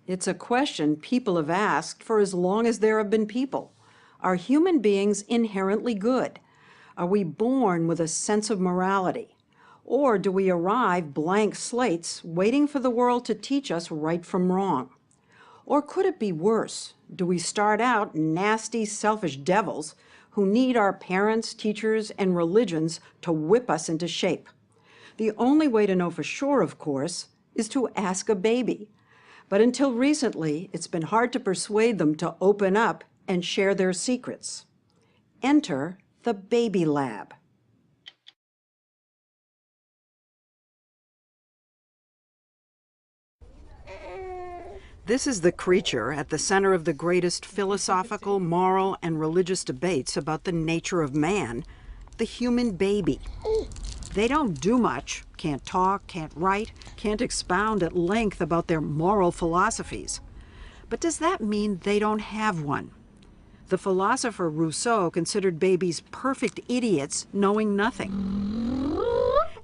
It's a question people have asked for as long as there have been people. Are human beings inherently good? Are we born with a sense of morality? Or do we arrive blank slates, waiting for the world to teach us right from wrong? Or could it be worse? Do we start out nasty, selfish devils who need our parents, teachers, and religions to whip us into shape? The only way to know for sure, of course, is to ask a baby. But until recently, it's been hard to persuade them to open up and share their secrets. Enter the baby lab. This is the creature at the center of the greatest philosophical, moral, and religious debates about the nature of man, the human baby. They don't do much, can't talk, can't write, can't expound at length about their moral philosophies. But does that mean they don't have one? The philosopher Rousseau considered babies perfect idiots knowing nothing.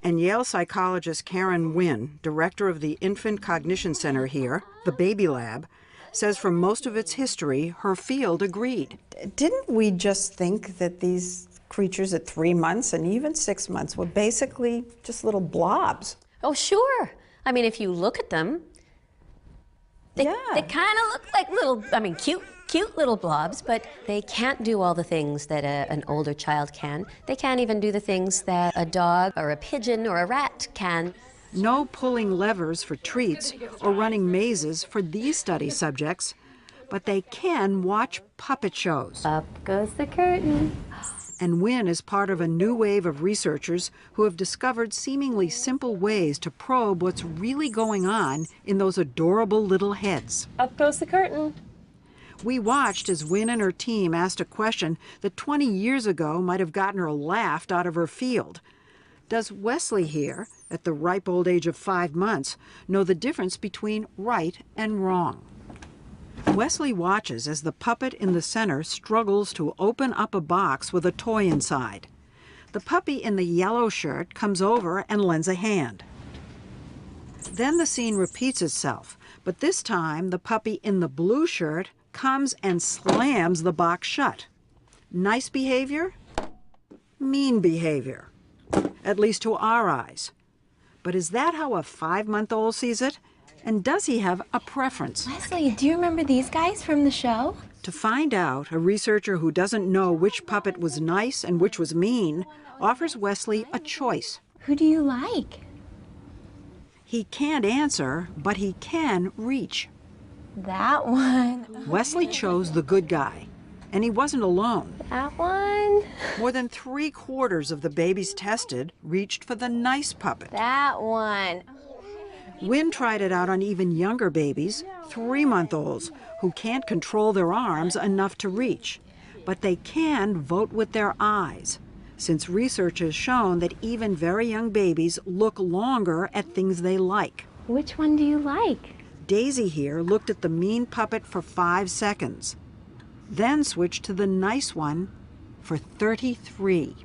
And Yale psychologist Karen Wynn, director of the Infant Cognition Center here, the Baby Lab, says for most of its history, her field agreed. Didn't we just think that these creatures at 3 months and even 6 months were basically just little blobs? Oh, sure. I mean, if you look at them, they kind of look like little, cute little blobs, but they can't do all the things that an older child can. They can't even do the things that a dog or a pigeon or a rat can. No pulling levers for treats or running mazes for these study subjects, but they can watch puppet shows. Up goes the curtain. And Wynn is part of a new wave of researchers who have discovered seemingly simple ways to probe what's really going on in those adorable little heads. Up goes the curtain. We watched as Wynn and her team asked a question that 20 years ago might have gotten her laughed out of her field. Does Wesley here, at the ripe old age of 5 months, know the difference between right and wrong? Wesley watches as the puppet in the center struggles to open up a box with a toy inside. The puppy in the yellow shirt comes over and lends a hand. Then the scene repeats itself, but this time the puppy in the blue shirt comes and slams the box shut. Nice behavior? Mean behavior. At least to our eyes. But is that how a 5-month-old sees it? And does he have a preference? Leslie, do you remember these guys from the show? To find out, a researcher who doesn't know which puppet was nice and which was mean offers Wesley a choice. Who do you like? He can't answer, but he can reach. That one. Wesley chose the good guy, and he wasn't alone. That one. More than 3/4 of the babies tested reached for the nice puppet. That one. Wynn tried it out on even younger babies, 3-month-olds, who can't control their arms enough to reach. But they can vote with their eyes, since research has shown that even very young babies look longer at things they like. Which one do you like? Daisy here looked at the mean puppet for 5 seconds, then switched to the nice one for 33.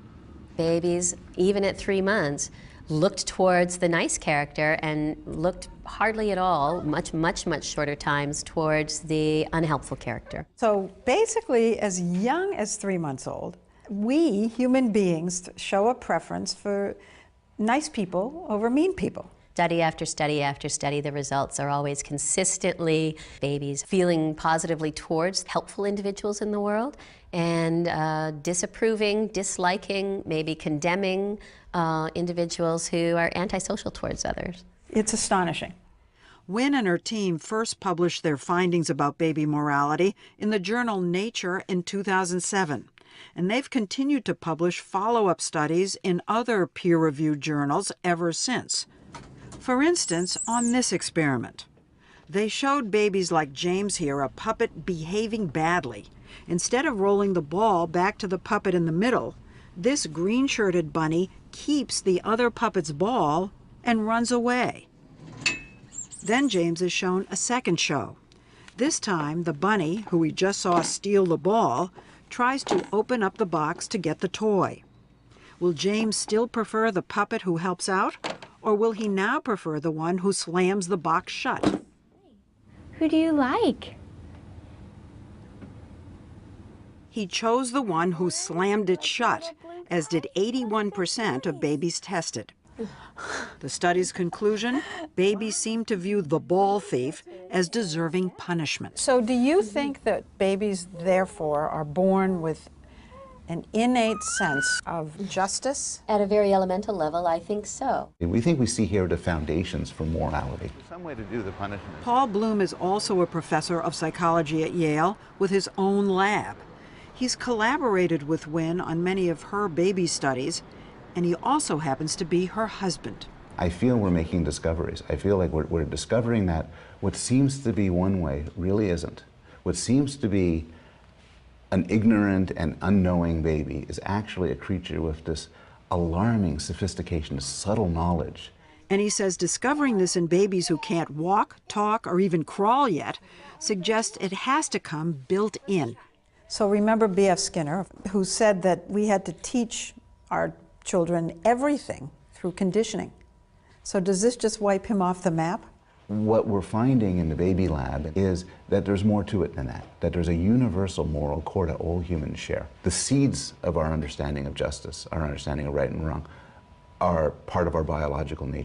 Babies, even at 3 months, looked towards the nice character and looked hardly at all, much shorter times, towards the unhelpful character. So basically, as young as 3 months old, we human beings show a preference for nice people over mean people. Study after study after study, the results are always consistently babies feeling positively towards helpful individuals in the world and disapproving, disliking, maybe condemning individuals who are antisocial towards others. It's astonishing. Wynn and her team first published their findings about baby morality in the journal Nature in 2007, and they've continued to publish follow-up studies in other peer-reviewed journals ever since. For instance, on this experiment. They showed babies like James here a puppet behaving badly. Instead of rolling the ball back to the puppet in the middle, this green-shirted bunny keeps the other puppet's ball and runs away. Then James is shown a second show. This time, the bunny, who we just saw steal the ball, tries to open up the box to get the toy. Will James still prefer the puppet who helps out, or will he now prefer the one who slams the box shut? Who do you like? He chose the one who slammed it shut, as did 81% of babies tested. The study's conclusion, babies seem to view the ball thief as deserving punishment. So do you think that babies, therefore, are born with an innate sense of justice? At a very elemental level, I think so. We think we see here the foundations for morality. Some way to do the punishment. Paul Bloom is also a professor of psychology at Yale with his own lab. He's collaborated with Wynne on many of her baby studies, and he also happens to be her husband. I feel we're making discoveries. I feel like we're discovering that what seems to be one way really isn't. What seems to be an ignorant and unknowing baby is actually a creature with this alarming sophistication, subtle knowledge. And he says discovering this in babies who can't walk, talk, or even crawl yet suggests it has to come built in. So remember B.F. Skinner, who said that we had to teach our children everything through conditioning. So does this just wipe him off the map? What we're finding in the baby lab is that there's more to it than that there's a universal moral core that all humans share. The seeds of our understanding of justice, our understanding of right and wrong, are part of our biological nature.